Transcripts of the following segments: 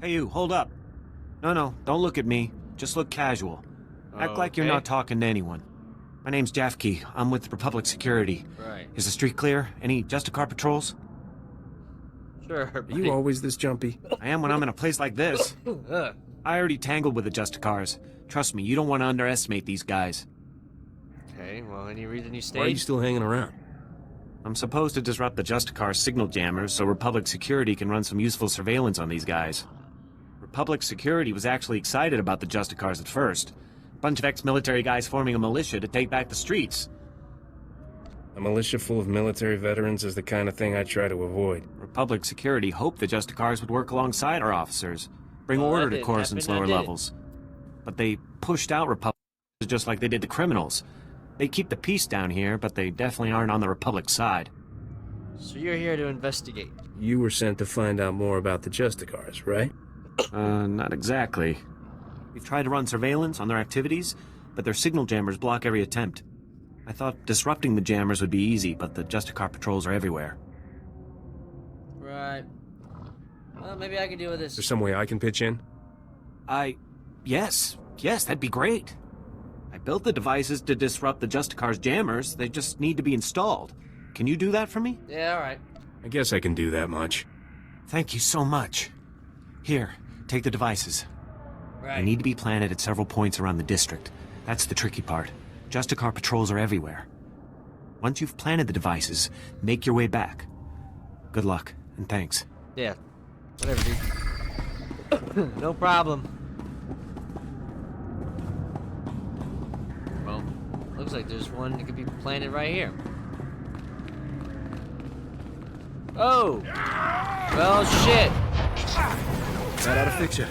Hey you, hold up. No, don't look at me. Just look casual. Act like you're not talking to anyone. My name's Jafke. I'm with Republic Security. Right. Is the street clear? Any Justicar patrols? Sure, Are buddy. you always this jumpy? I am when I'm in a place like this. I already tangled with the Justicars. Trust me, you don't want to underestimate these guys. Okay, well, any reason you stayed? Why are you still hanging around? I'm supposed to disrupt the Justicar signal jammers so Republic Security can run some useful surveillance on these guys. Republic Security was actually excited about the Justicars at first. Bunch of ex-military guys forming a militia to take back the streets. A militia full of military veterans is the kind of thing I try to avoid. Republic Security hoped the Justicars would work alongside our officers, bring Well, order that to didn't Coruscant's happen, lower did it? levels. But they pushed out Republic just like they did the criminals. They keep the peace down here, but they definitely aren't on the Republic side. So you're here to investigate. You were sent to find out more about the Justicars, right? Not exactly. We've tried to run surveillance on their activities, but their signal jammers block every attempt. I thought disrupting the jammers would be easy, but the Justicar patrols are everywhere. Right. Well, maybe I can deal with Is there this. some way I can pitch in? Yes, that'd be great. I built the devices to disrupt the Justicar's jammers. They just need to be installed. Can you do that for me? Yeah, alright. I guess I can do that much. Thank you so much. Here, take the devices. Right. They need to be planted at several points around the district. That's the tricky part. Justicar patrols are everywhere. Once you've planted the devices, make your way back. Good luck, and thanks. Yeah. Whatever, dude. No problem. Well, looks like there's one that could be planted right here. Oh! Well, shit! That ought to fix you.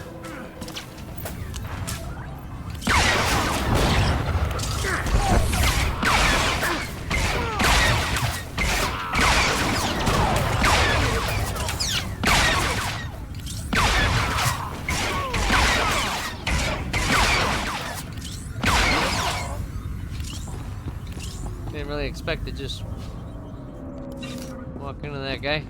Didn't really expect to just walk into that guy.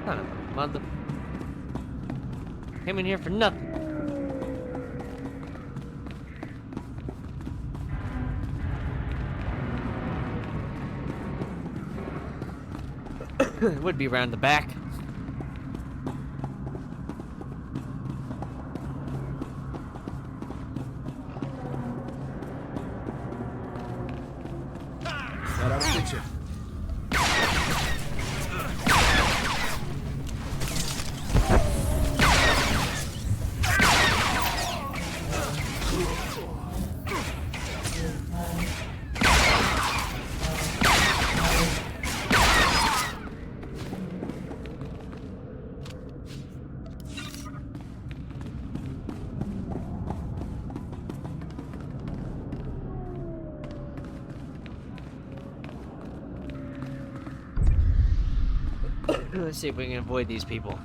Son of a mother. Came in here for nothing. It would be around the back. That ought to fix you. Let's see if we can avoid these people.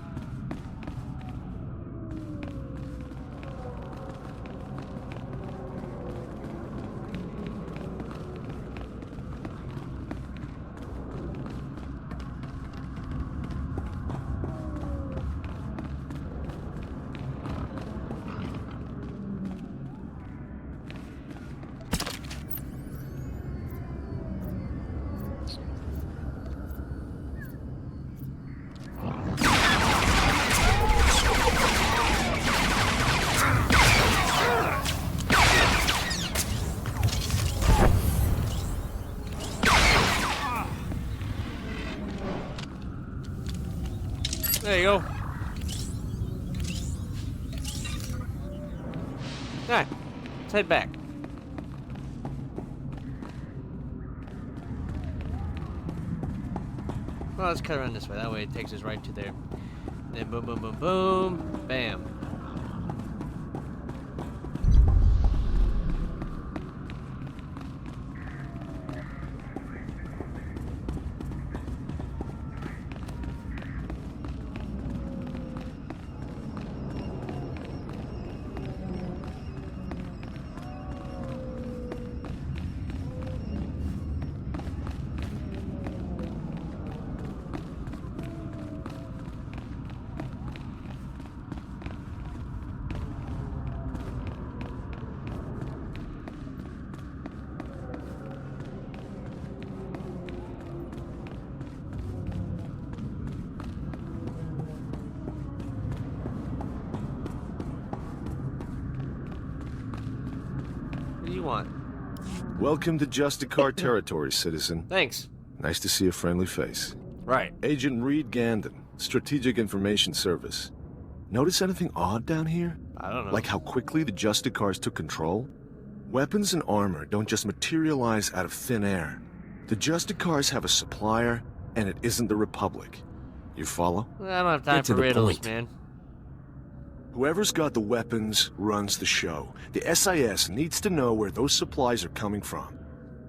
There you go. Alright, let's head back. Well, let's cut around this way. That way it takes us right to there. And then boom, boom, boom, boom. Bam. What do you want? Welcome to Justicar territory, citizen. Thanks. Nice to see a friendly face. Right. Agent Reed Gandon, Strategic Information Service. Notice anything odd down here? I don't know. Like how quickly the Justicars took control? Weapons and armor don't just materialize out of thin air. The Justicars have a supplier, and it isn't the Republic. You follow? I don't have time Get to for the riddles, point. man. Whoever's got the weapons runs the show. The SIS needs to know where those supplies are coming from.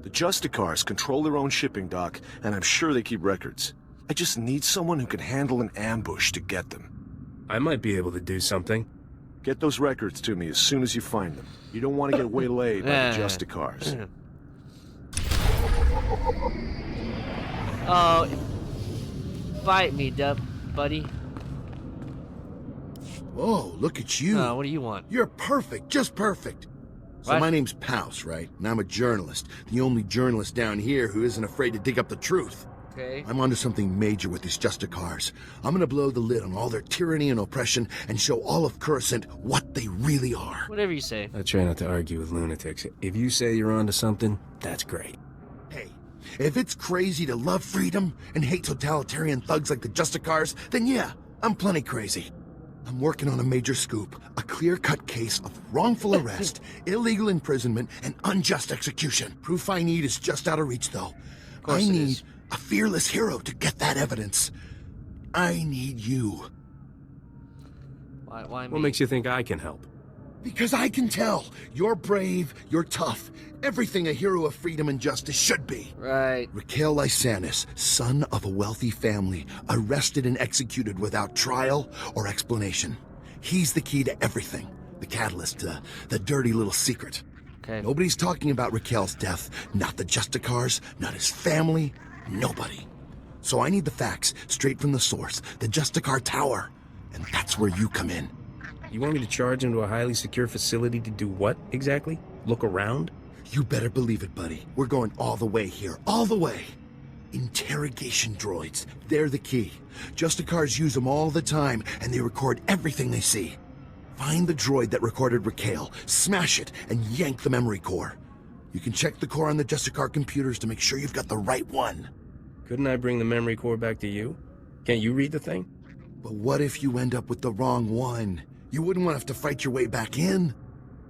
The Justicars control their own shipping dock, and I'm sure they keep records. I just need someone who can handle an ambush to get them. I might be able to do something. Get those records to me as soon as you find them. You don't want to get waylaid by the Yeah. Justicars. Oh, fight me, buddy. Whoa, look at you. What do you want? You're perfect, just perfect. So What? my name's Pouse, right? And I'm a journalist. The only journalist down here who isn't afraid to dig up the truth. Okay. I'm onto something major with these Justicars. I'm gonna blow the lid on all their tyranny and oppression and show all of Coruscant what they really are. Whatever you say. I try not to argue with lunatics. If you say you're onto something, that's great. Hey, if it's crazy to love freedom and hate totalitarian thugs like the Justicars, then yeah, I'm plenty crazy. I'm working on a major scoop, a clear-cut case of wrongful arrest, illegal imprisonment, and unjust execution. Proof I need is just out of reach, though. course I it need is. a fearless hero to get that evidence. I need you. Why me? What makes you think I can help? Because I can tell. You're brave, you're tough. Everything a hero of freedom and justice should be. Right. Raquel Lysanis, son of a wealthy family, arrested and executed without trial or explanation. He's the key to everything. The catalyst, the dirty little secret. Okay. Nobody's talking about Raquel's death. Not the Justicars, not his family, nobody. So I need the facts, straight from the source, the Justicar Tower. And that's where you come in. You want me to charge into a highly secure facility to do what, exactly? Look around? You better believe it, buddy. We're going all the way here, all the way. Interrogation droids, they're the key. Justicars use them all the time, and they record everything they see. Find the droid that recorded Raquel, smash it, and yank the memory core. You can check the core on the Justicar computers to make sure you've got the right one. Couldn't I bring the memory core back to you? Can't you read the thing? But what if you end up with the wrong one? You wouldn't want to have to fight your way back in.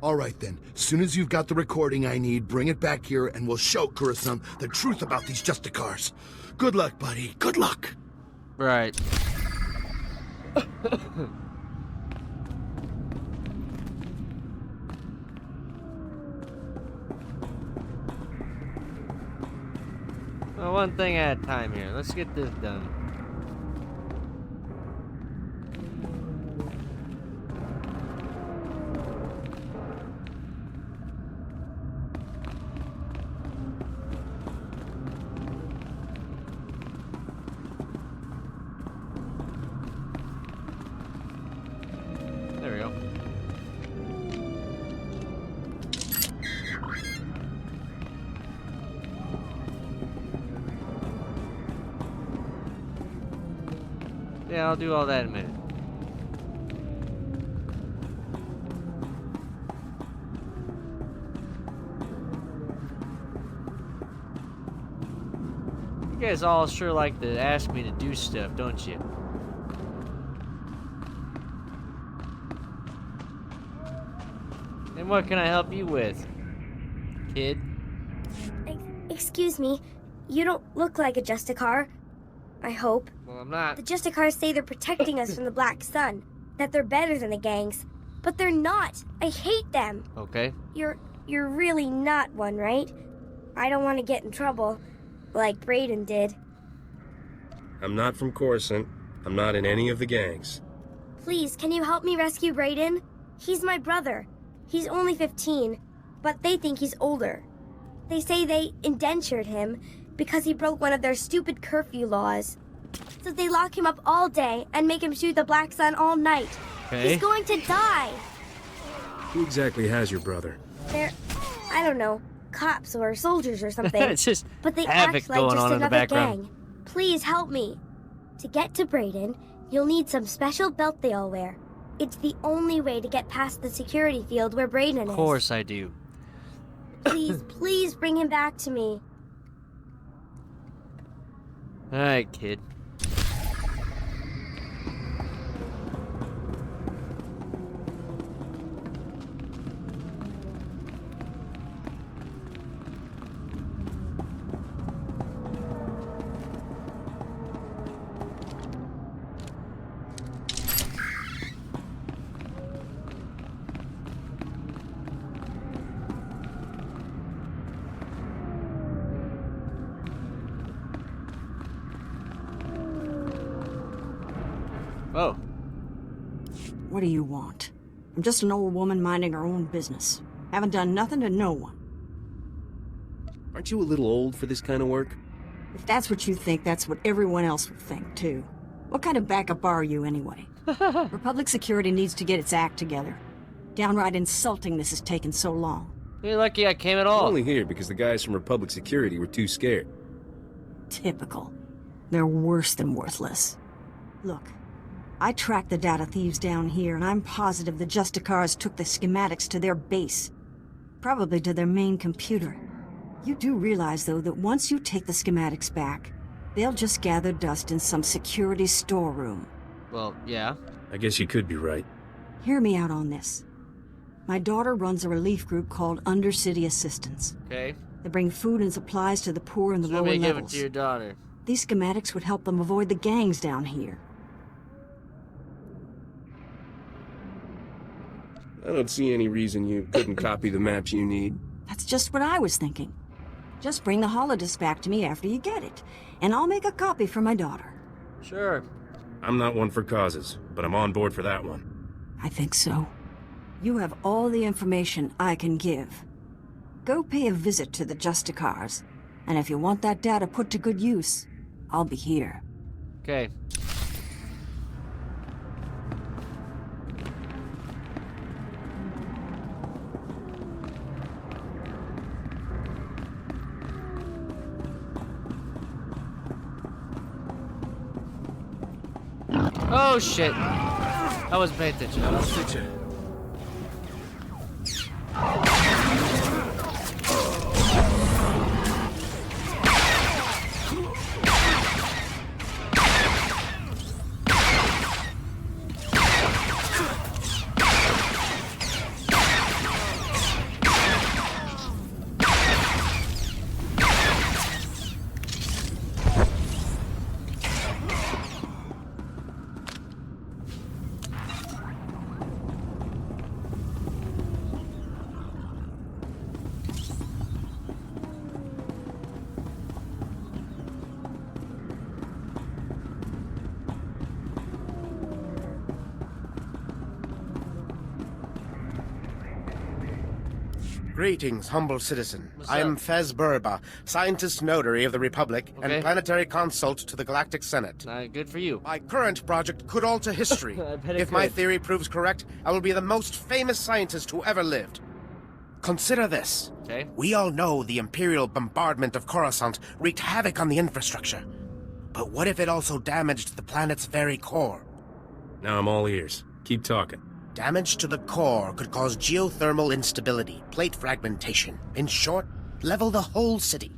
All right then, soon as you've got the recording I need, bring it back here and we'll show Coruscant the truth about these Justicars. Good luck, buddy. Good luck. Right. Well, one thing at a time here. Let's get this done. There we go. Yeah, I'll do all that in a minute. You guys all sure like to ask me to do stuff, don't you? And what can I help you with, kid? Excuse me, you don't look like a Justicar. I hope. Well, I'm not. The Justicars say they're protecting us from the Black Sun, that they're better than the gangs. But they're not. I hate them. Okay. You're really not one, right? I don't want to get in trouble, like Brayden did. I'm not from Coruscant. I'm not in any of the gangs. Please, can you help me rescue Brayden? He's my brother. He's only 15, but they think he's older. They say they indentured him because he broke one of their stupid curfew laws. So they lock him up all day and make him shoot the Black Sun all night. Okay. He's going to die. Who exactly has your brother? They're, I don't know, cops or soldiers or something. It's just But they havoc act like going just on in the another background. gang. Please help me. To get to Brayden, you'll need some special belt they all wear. It's the only way to get past the security field where Brayden is. Of course I do. Please, please bring him back to me. Alright, kid. Oh. What do you want? I'm just an old woman minding her own business. Haven't done nothing to no one. Aren't you a little old for this kind of work? If that's what you think, that's what everyone else will think, too. What kind of backup are you, anyway? Republic Security needs to get its act together. Downright insulting this has taken so long. You're lucky I came at I'm all. only here because the guys from Republic Security were too scared. Typical. They're worse than worthless. Look, I tracked the data thieves down here, and I'm positive the Justicars took the schematics to their base. Probably to their main computer. You do realize, though, that once you take the schematics back, they'll just gather dust in some security storeroom. Well, yeah. I guess you could be right. Hear me out on this. My daughter runs a relief group called Undercity Assistance. Okay. They bring food and supplies to the poor in the So lower let me give it levels. to your daughter. These schematics would help them avoid the gangs down here. I don't see any reason you couldn't copy the maps you need. That's just what I was thinking. Just bring the holodisc back to me after you get it, and I'll make a copy for my daughter. Sure. I'm not one for causes, but I'm on board for that one. I think so. You have all the information I can give. Go pay a visit to the Justicars, and if you want that data put to good use, I'll be here. Okay. Oh shit! I wasn't paying attention. I'll fix it. Greetings, humble citizen. What's I am up? Fez Burba, scientist notary of the Republic Okay. and planetary consult to the Galactic Senate. Good for you. My current project could alter history. I bet it If my could. theory proves correct, I will be the most famous scientist who ever lived. Consider this. Okay. We all know the Imperial bombardment of Coruscant wreaked havoc on the infrastructure. But what if it also damaged the planet's very core? Now I'm all ears. Keep talking. Damage to the core could cause geothermal instability, plate fragmentation. In short, level the whole city.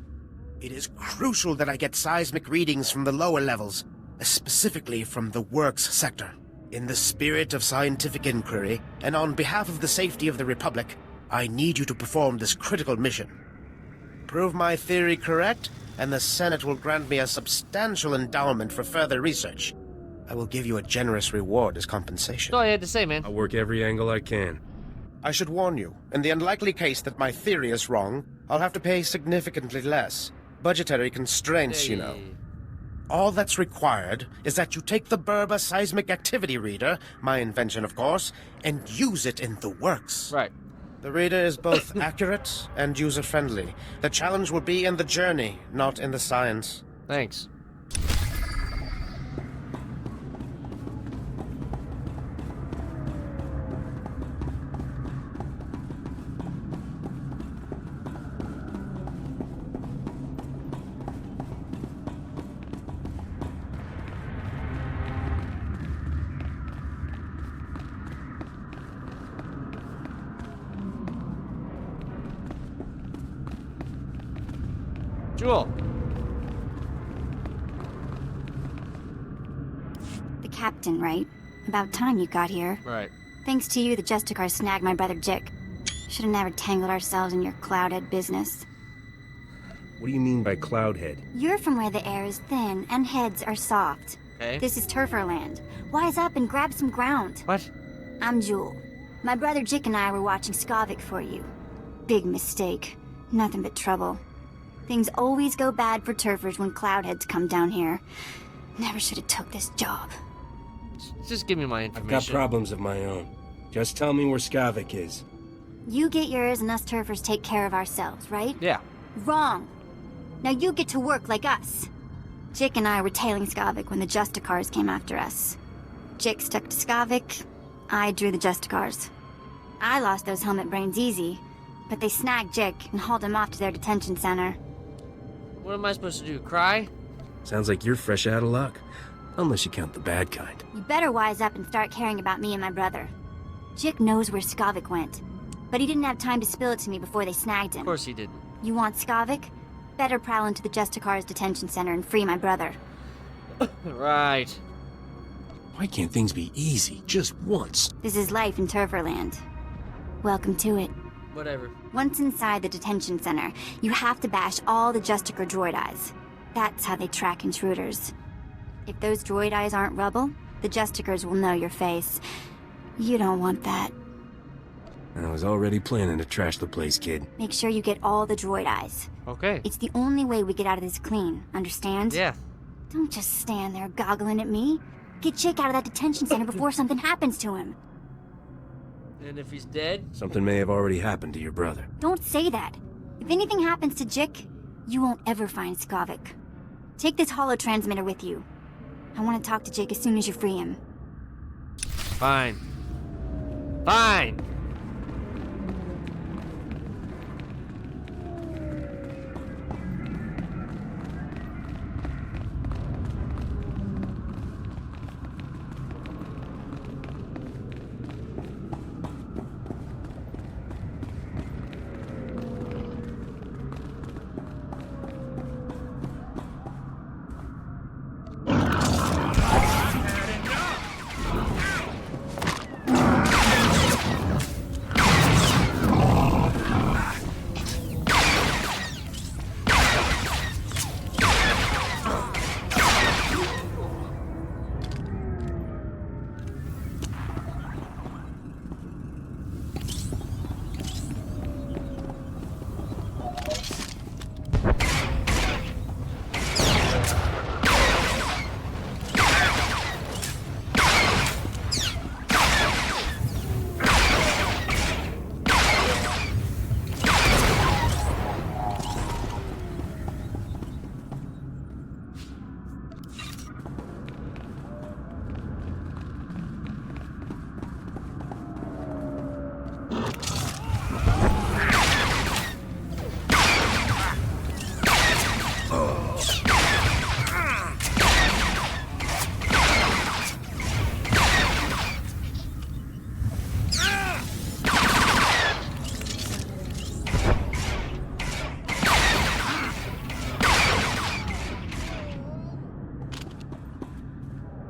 It is crucial that I get seismic readings from the lower levels, specifically from the works sector. In the spirit of scientific inquiry, and on behalf of the safety of the Republic, I need you to perform this critical mission. Prove my theory correct, and the Senate will grant me a substantial endowment for further research. I will give you a generous reward as compensation. That's all you had to say, man. I'll work every angle I can. I should warn you, in the unlikely case that my theory is wrong, I'll have to pay significantly less. Budgetary constraints, you know. All that's required is that you take the Berba Seismic Activity Reader, my invention of course, and use it in the works. Right. The reader is both accurate and user-friendly. The challenge will be in the journey, not in the science. Thanks. Jewel. The captain, right? About time you got here. Right. Thanks to you, the Justicar snagged my brother Jick. Should have never tangled ourselves in your cloudhead business. What do you mean by Cloudhead? You're from where the air is thin and heads are soft. Okay. This is Turferland. Wise up and grab some ground. What? I'm Jewel. My brother Jick and I were watching Skavik for you. Big mistake. Nothing but trouble. Things always go bad for turfers when cloudheads come down here. Never should have took this job. Just give me my I've information. got problems of my own. Just tell me where Skavik is. You get yours and us turfers take care of ourselves, right? Yeah. Wrong. Now you get to work like us. Jick and I were tailing Skavik when the Justicars came after us. Jick stuck to Skavik, I drew the Justicars. I lost those helmet brains easy, but they snagged Jick and hauled him off to their detention center. What am I supposed to do? Cry? Sounds like you're fresh out of luck. Unless you count the bad kind. You better wise up and start caring about me and my brother. Jick knows where Skavik went, but he didn't have time to spill it to me before they snagged him. Of course he didn't. You want Skavik? Better prowl into the Justicar's detention center and free my brother. Right. Why can't things be easy just once? This is life in Turferland. Welcome to it. Whatever. Once inside the detention center, you have to bash all the Justicar droid eyes. That's how they track intruders. If those droid eyes aren't rubble, the Justicars will know your face. You don't want that. I was already planning to trash the place, kid. Make sure you get all the droid eyes. Okay. It's the only way we get out of this clean, understand? Yeah. Don't just stand there goggling at me. Get Jick out of that detention center before something happens to him. And if he's dead? Something may have already happened to your brother. Don't say that. If anything happens to Jick, you won't ever find Skavik. Take this holo transmitter with you. I want to talk to Jick as soon as you free him. Fine. Fine!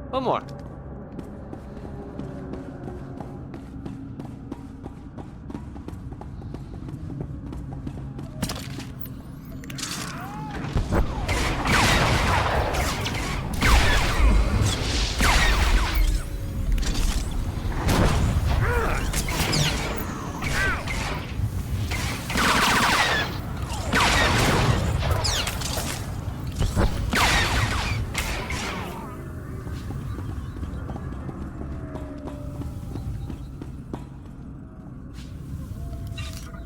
One more.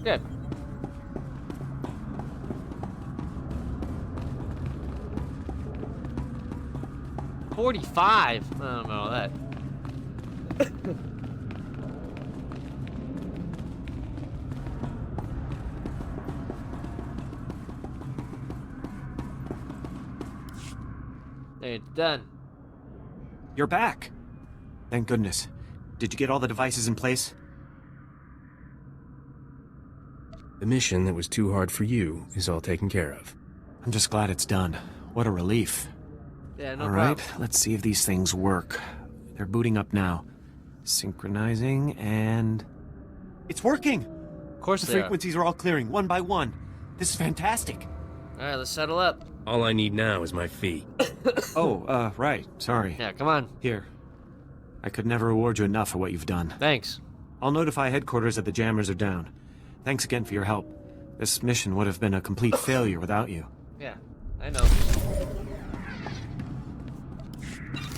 Good. $45. I don't know that. It's done. You're back. Thank goodness. Did you get all the devices in place? The mission that was too hard for you is all taken care of. I'm just glad it's done. What a relief. Yeah, no All problem. right, let's see if these things work. They're booting up now. Synchronizing, and... It's working! Of course The they frequencies are all clearing, one by one. This is fantastic. are. Alright, let's settle up. All I need now is my fee. Oh, right. Sorry. Yeah, come on. Here. I could never reward you enough for what you've done. Thanks. I'll notify headquarters that the jammers are down. Thanks again for your help. This mission would have been a complete failure without you. Yeah, I know.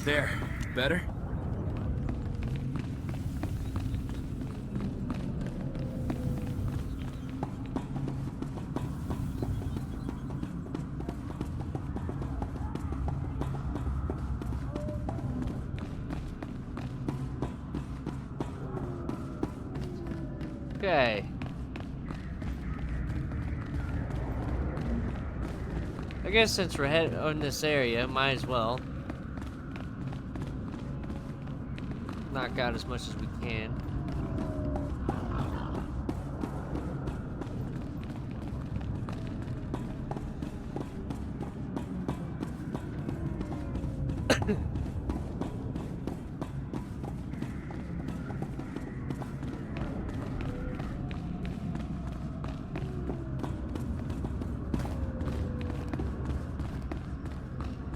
There. Better? Okay. I guess since we're in this area, might as well knock out as much as we can.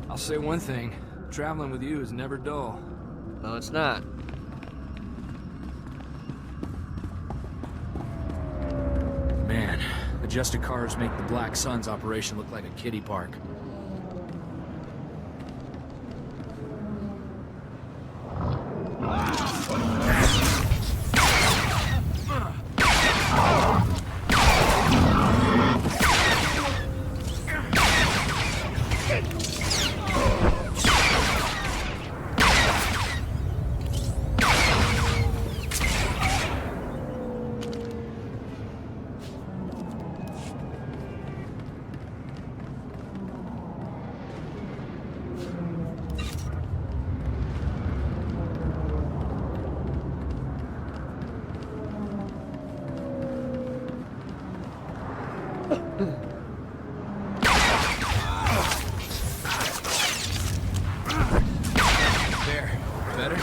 I'll say one thing. Traveling with you is never dull. No, it's not. Man, adjusted cars make the Black Suns operation look like a kiddie park. There. Better?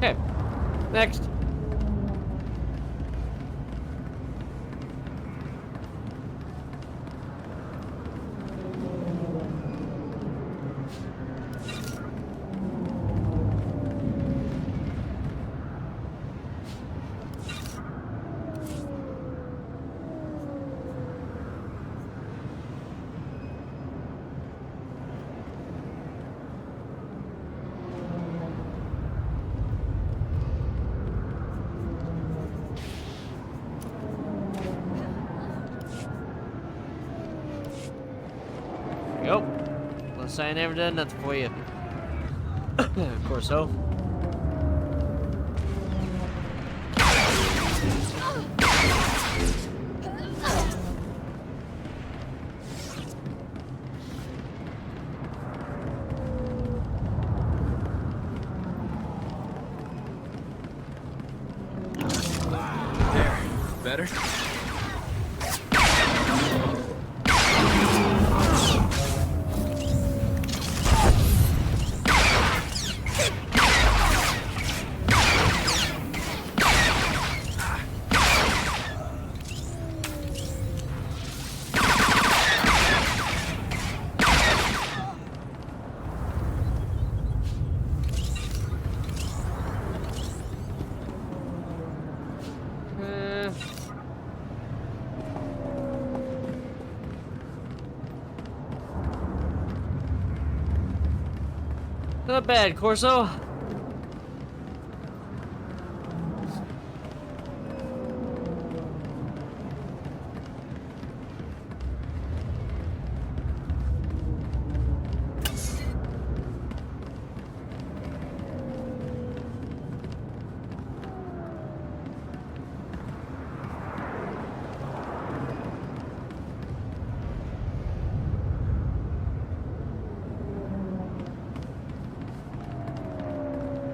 Okay. Next. So I never done nothing for you. Of course so. Better? Not bad, Corso.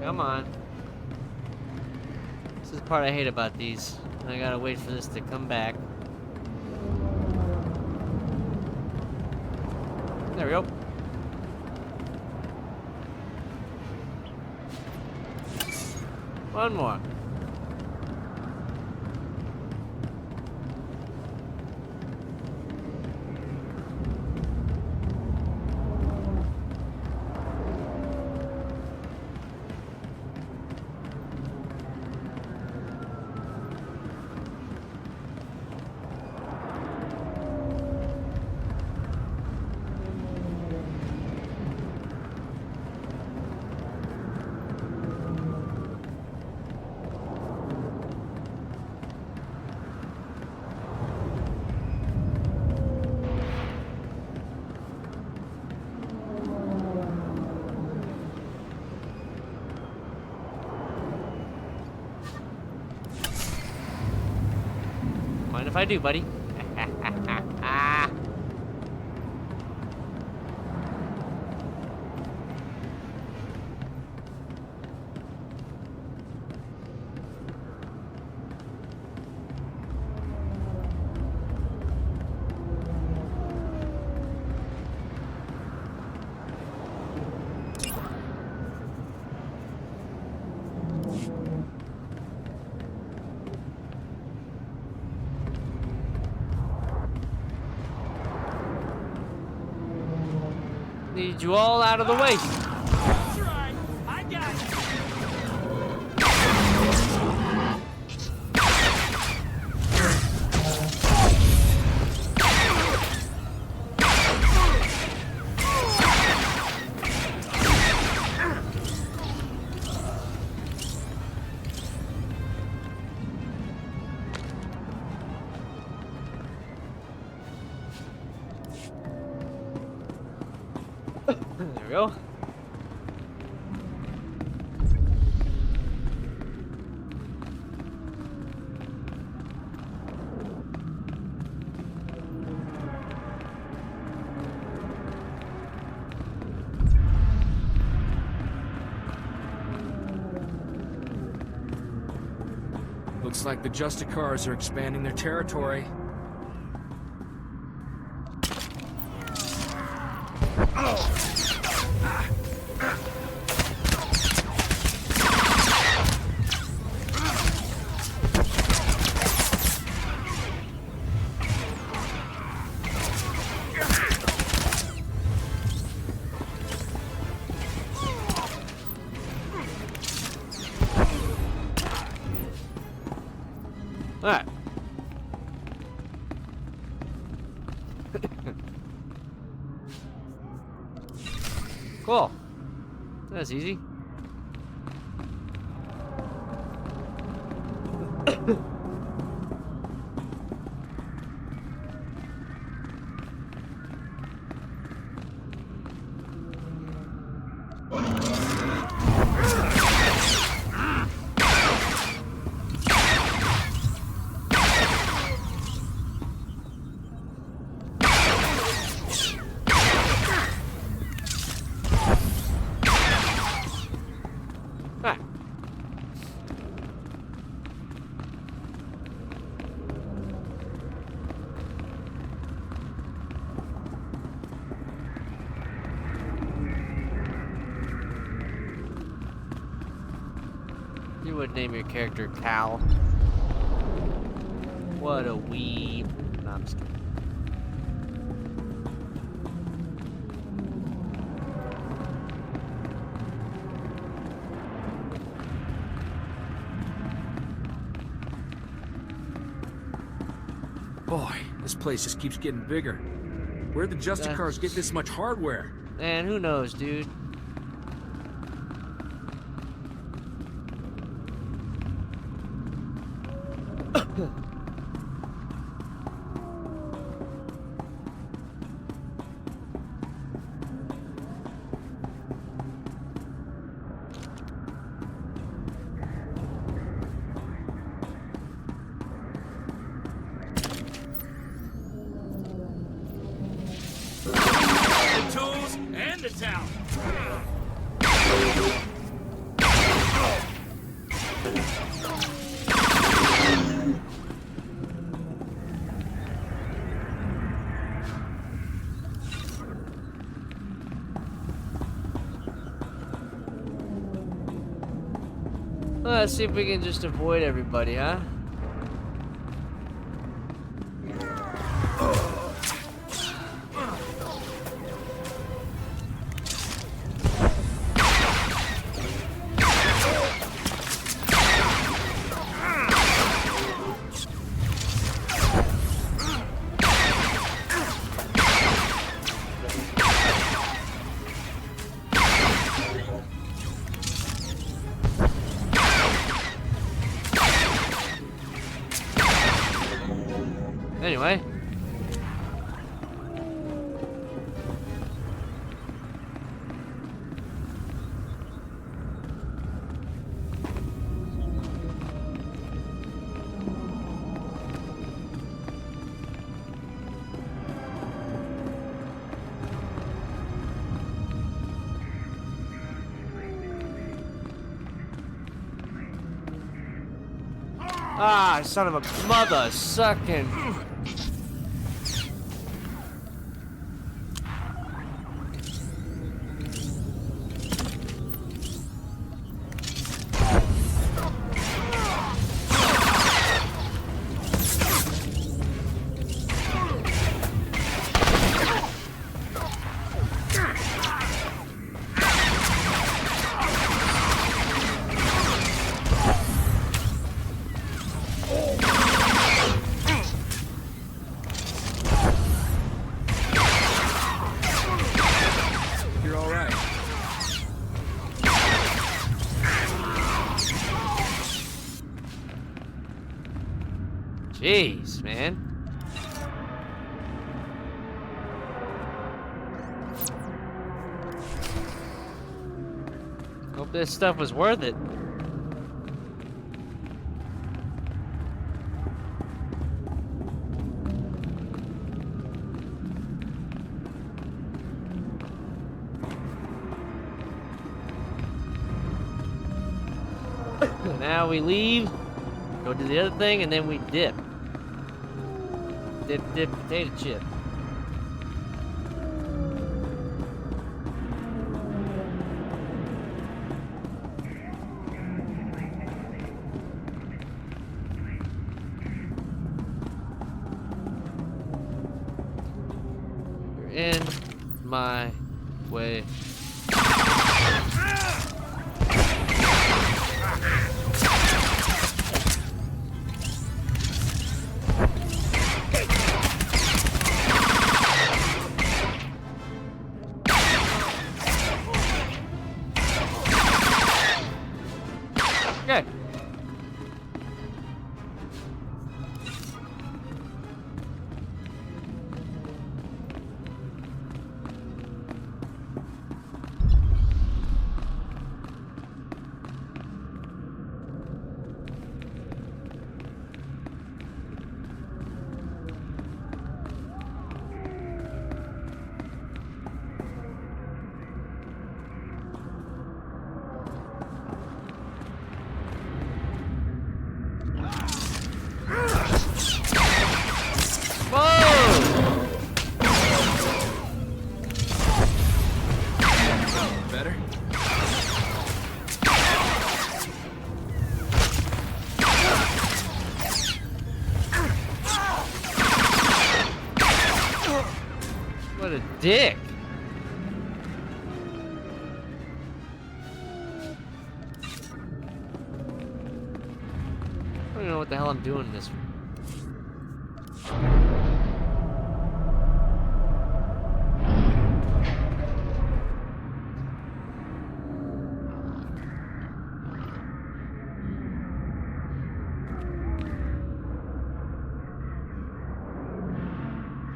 Come on. This is the part I hate about these. I gotta wait for this to come back. There we go. One more. Mind if I do, buddy? Need you all out of the way. That's right. I got you. There we go. Looks like the Justicars are expanding their territory. Alright. Cool. That's easy. You would name your character Cal. What a weeb. No, I'm just kidding. Boy, this place just keeps getting bigger. Where'd the Justicars get this much hardware? Man, who knows, dude? The tools and the talent. Let's see if we can just avoid everybody, huh? Anyway. Ah, son of a mother sucking. You're all right. Jeez, man. Hope this stuff was worth it. Now we leave, go do the other thing, and then we dip. Dip, potato chip. You're in my way. Okay. What a dick. I don't even know what the hell I'm doing in this.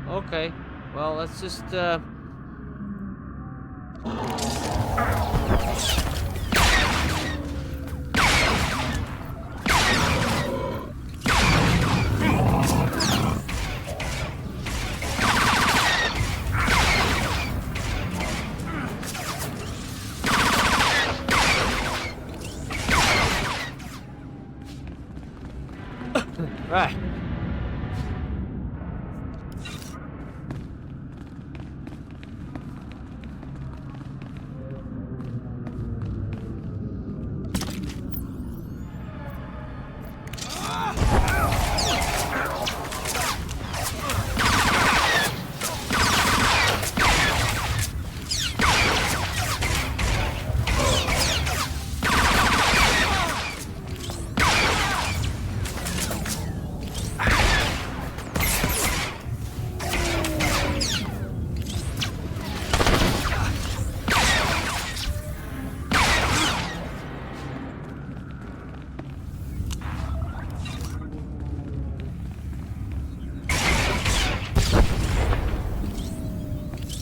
Okay, well, let's just, right.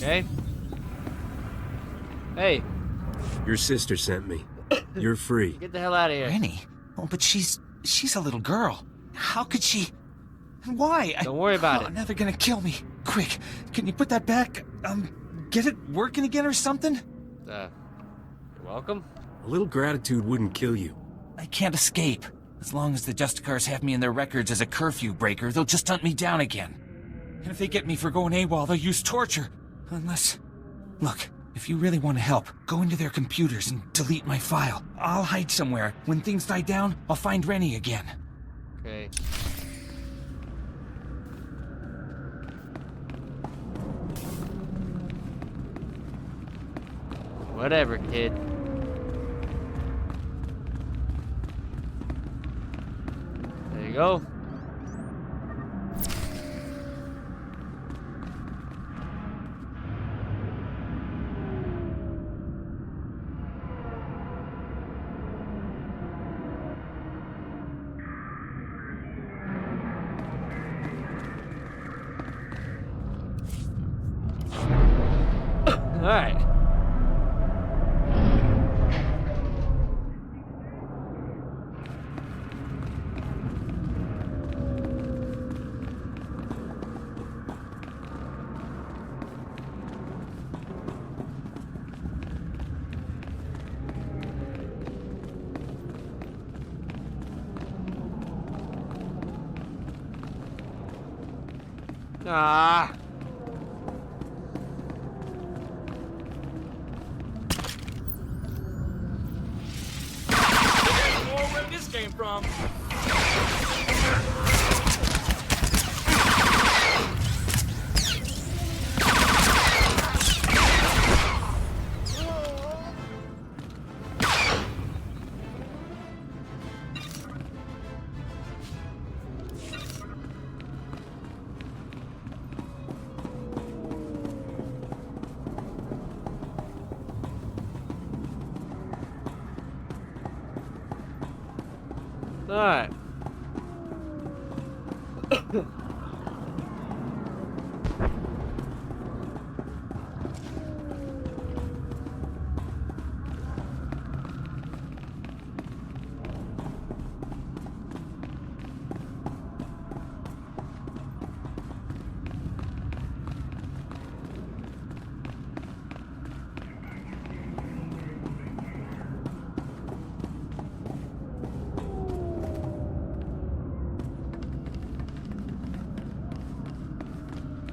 Okay. Hey, Your sister sent me. You're free. get the hell out of here. Rennie? Oh, but she's a little girl. How could she... And why? Don't worry about it. Now they're gonna kill me. Quick, can you put that back? Get it working again or something? You're welcome. A little gratitude wouldn't kill you. I can't escape. As long as the Justicars have me in their records as a curfew breaker, they'll just hunt me down again. And if they get me for going AWOL, they'll use torture. Unless... Look, if you really want to help, go into their computers and delete my file. I'll hide somewhere. When things die down, I'll find Rennie again. Okay. Whatever, kid. There you go. All right. Ah. Where this came from? All right.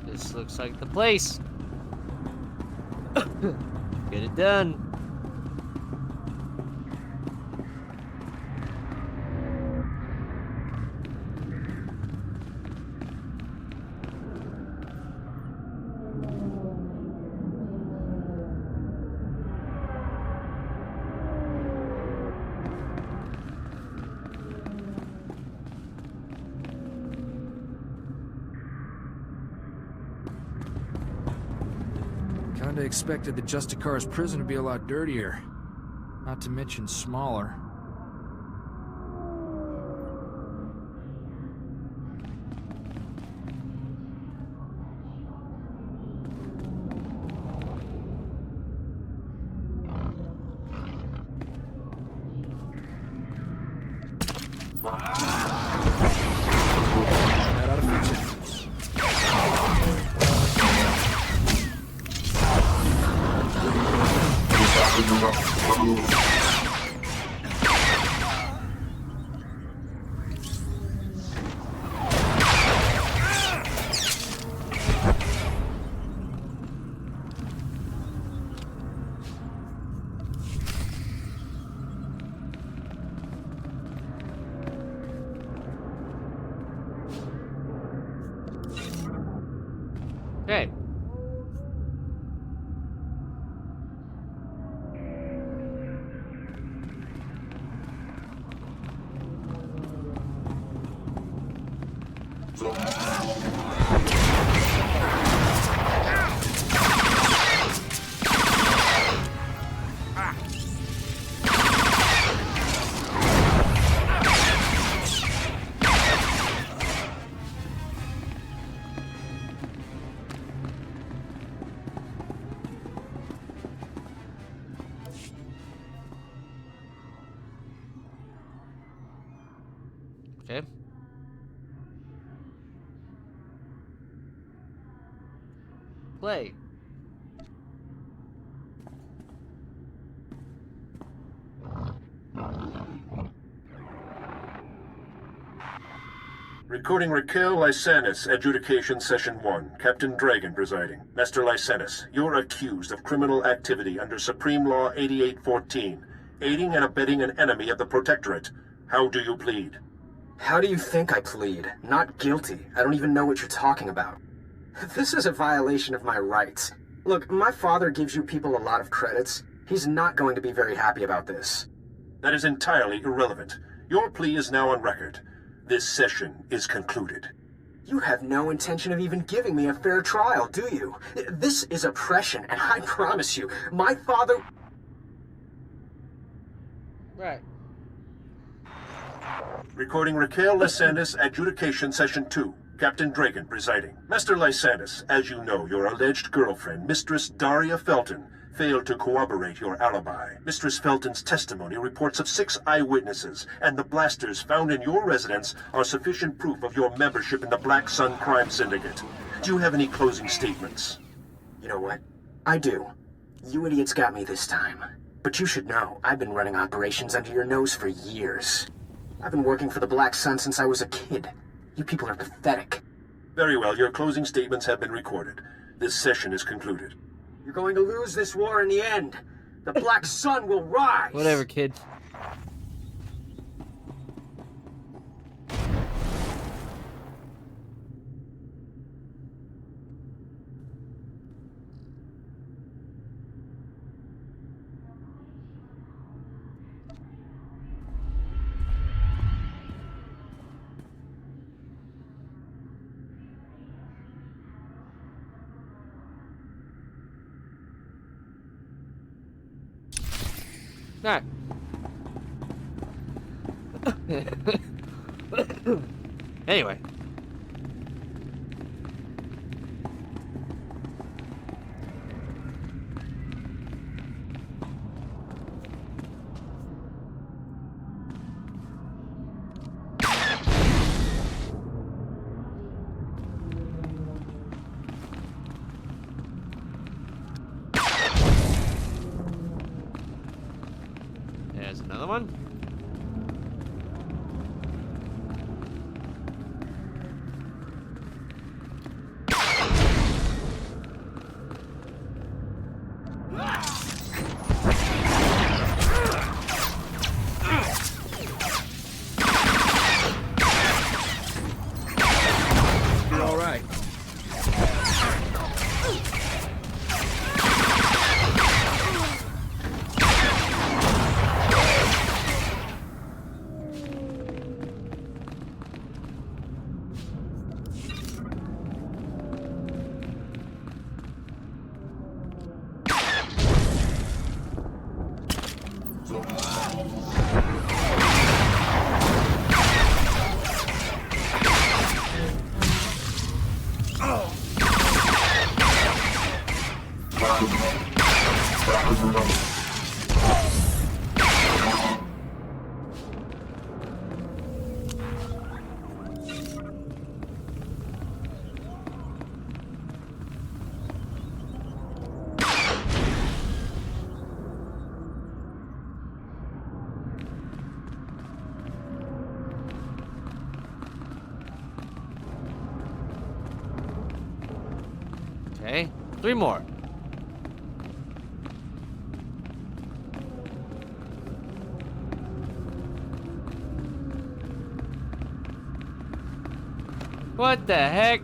This looks like the place. Get it done. Kinda expected the Justicar's prison to be a lot dirtier. Not to mention smaller. That ought to fix it. Okay. Okay. Play. Recording Raquel Lysanis, Adjudication Session 1. Captain Dragon presiding. Master Lysanis, you're accused of criminal activity under Supreme Law 8814, aiding and abetting an enemy of the Protectorate. How do you plead? How do you think I plead? Not guilty. I don't even know what you're talking about. This is a violation of my rights. Look, my father gives you people a lot of credits. He's not going to be very happy about this. That is entirely irrelevant. Your plea is now on record. This session is concluded. You have no intention of even giving me a fair trial, do you? This is oppression, and I promise you, my father... Right. Recording Raquel Lysanis, Adjudication Session 2. Captain Dragon presiding. Master Lysanis, as you know, your alleged girlfriend, Mistress Daria Felton, failed to corroborate your alibi. Mistress Felton's testimony reports of 6 eyewitnesses, and the blasters found in your residence are sufficient proof of your membership in the Black Sun Crime Syndicate. Do you have any closing statements? You know what? I do. You idiots got me this time. But you should know, I've been running operations under your nose for years. I've been working for the Black Sun since I was a kid. You people are pathetic. Very well, your closing statements have been recorded. This session is concluded. You're going to lose this war in the end. The Black Sun will rise! Whatever, kid. Alright. Anyway. There's another one. You're all right. Okay, 3 more. What the heck?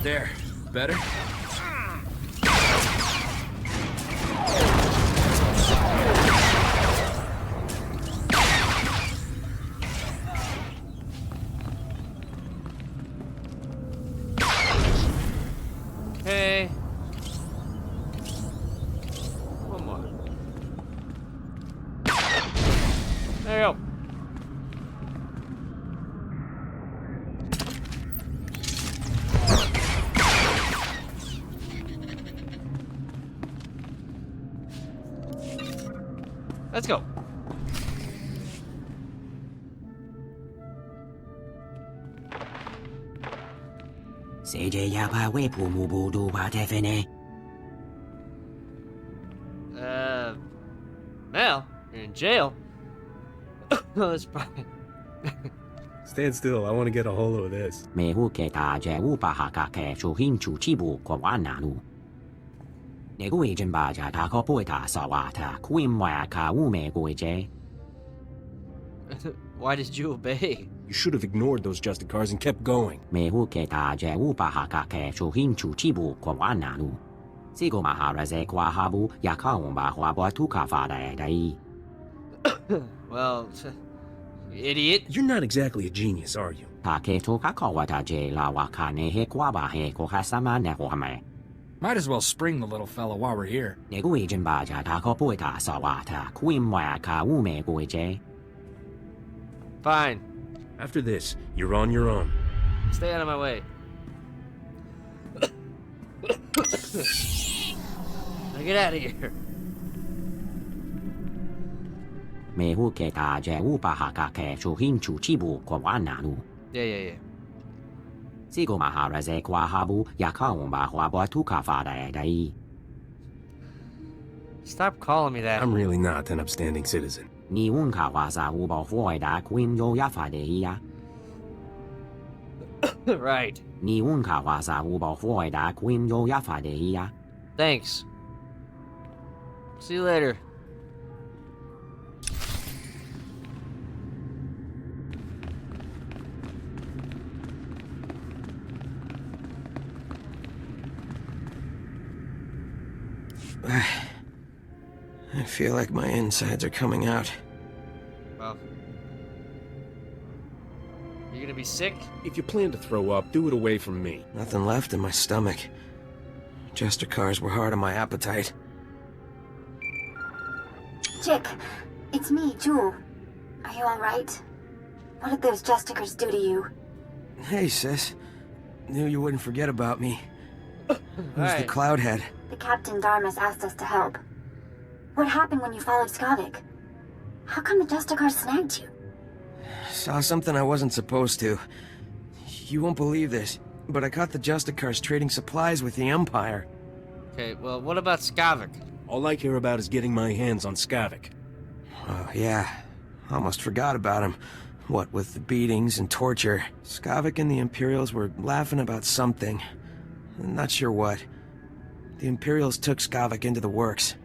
There. Better? Okay. One more. There you go. Let's go. Mel, you're in jail. That's probably. Stand still, I want to get a hold of this. Why did you obey? You should have ignored those Justicars and kept going. Well, you idiot. You're not exactly a genius, are you? Might as well spring the little fella while we're here. Fine. After this, you're on your own. Stay out of my way. Now get out of here. Yeah. Stop calling me that. I'm really not an upstanding citizen. Right. Thanks. See you later. I feel like my insides are coming out. Well, you gonna be sick? If you plan to throw up, do it away from me. Nothing left in my stomach. Justicars were hard on my appetite. Chick, it's me, Jewel. Are you alright? What did those Justicars do to you? Hey, sis. Knew you wouldn't forget about me. Who's the Right. Cloudhead? The Captain Darmus asked us to help. What happened when you followed Skavik? How come the Justicars snagged you? Saw something I wasn't supposed to. You won't believe this, but I caught the Justicars trading supplies with the Empire. Okay, well, what about Skavik? All I care about is getting my hands on Skavik. Oh, yeah. Almost forgot about him. What with the beatings and torture, Skavik and the Imperials were laughing about something. Not sure what. The Imperials took Skavik into the works.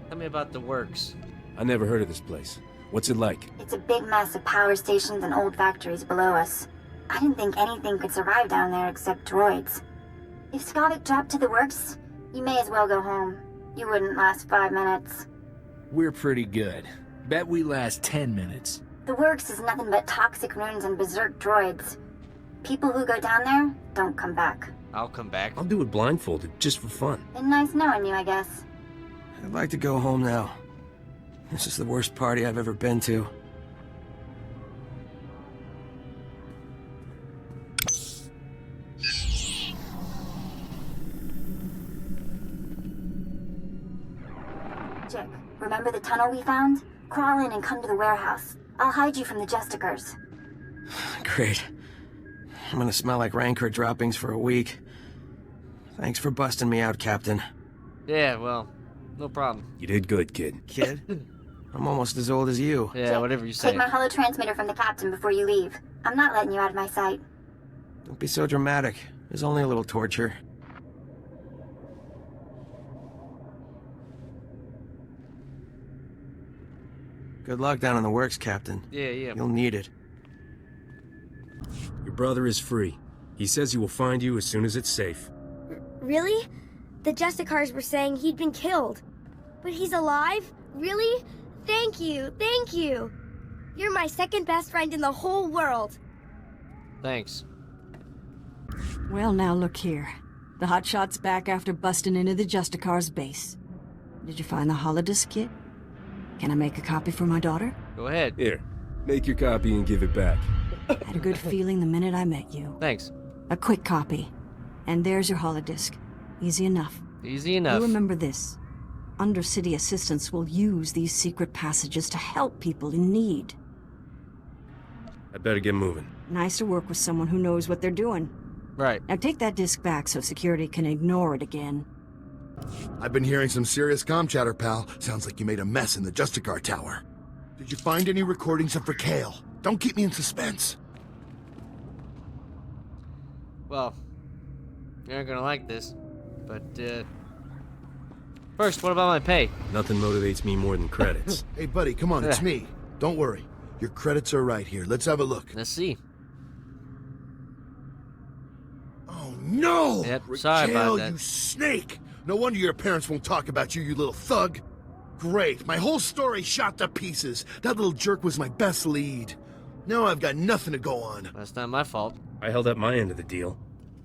Tell me about the works. I never heard of this place. What's it like? It's a big mess of power stations and old factories below us. I didn't think anything could survive down there except droids. If Skavik dropped to the works, you may as well go home. You wouldn't last 5 minutes. We're pretty good. Bet we last 10 minutes. The works is nothing but toxic ruins and berserk droids. People who go down there don't come back. I'll come back. I'll do it blindfolded, just for fun. Been nice knowing you, I guess. I'd like to go home now. This is the worst party I've ever been to. Chick, remember the tunnel we found? Crawl in and come to the warehouse. I'll hide you from the Justicars. Great. I'm gonna smell like Rancor droppings for a week. Thanks for busting me out, Captain. Yeah, well, no problem. You did good, kid. Kid? I'm almost as old as you. Yeah, Chick, whatever you say. Take my holotransmitter from the captain before you leave. I'm not letting you out of my sight. Don't be so dramatic. There's only a little torture. Good luck down in the works, Captain. Yeah. You'll need it. Your brother is free. He says he will find you as soon as it's safe. Really? The Justicars were saying he'd been killed. But he's alive? Really? Thank you, thank you. You're my second best friend in the whole world. Thanks. Well, now look here. The hotshot's back after busting into the Justicar's base. Did you find the holodisk kit? Can I make a copy for my daughter? Go ahead. Here, make your copy and give it back. Had a good feeling the minute I met you. Thanks. A quick copy. And there's your holodisk. Easy enough. Easy enough. You remember this. Undercity assistants will use these secret passages to help people in need. I better get moving. Nice to work with someone who knows what they're doing. Right. Now take that disk back so security can ignore it again. I've been hearing some serious comm chatter, pal. Sounds like you made a mess in the Justicar Tower. Did you find any recordings of Raquel? Don't keep me in suspense. Well, you're not gonna like this, but, first, what about my pay? Nothing motivates me more than credits. Hey, buddy, come on, it's me. Don't worry. Your credits are right here. Let's have a look. Let's see. Oh, no! Yep, sorry about Raquel, that. you snake! No wonder your parents won't talk about you, you little thug. Great, my whole story shot to pieces. That little jerk was my best lead. Now I've got nothing to go on. That's not my fault. I held up my end of the deal.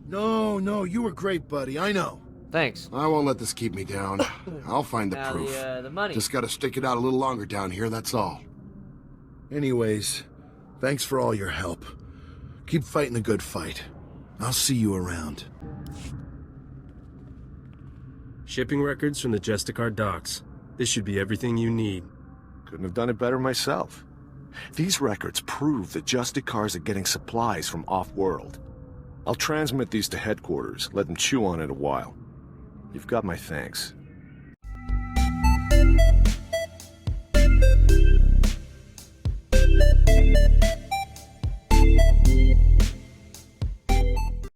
No, you were great, buddy, I know. Thanks. I won't let this keep me down. I'll find the Now proof. the money. Just gotta stick it out a little longer down here, that's all. Anyways, thanks for all your help. Keep fighting the good fight. I'll see you around. Shipping records from the Justicar docks. This should be everything you need. Couldn't have done it better myself. These records prove that Justicars are getting supplies from off-world. I'll transmit these to headquarters, let them chew on it a while. You've got my thanks.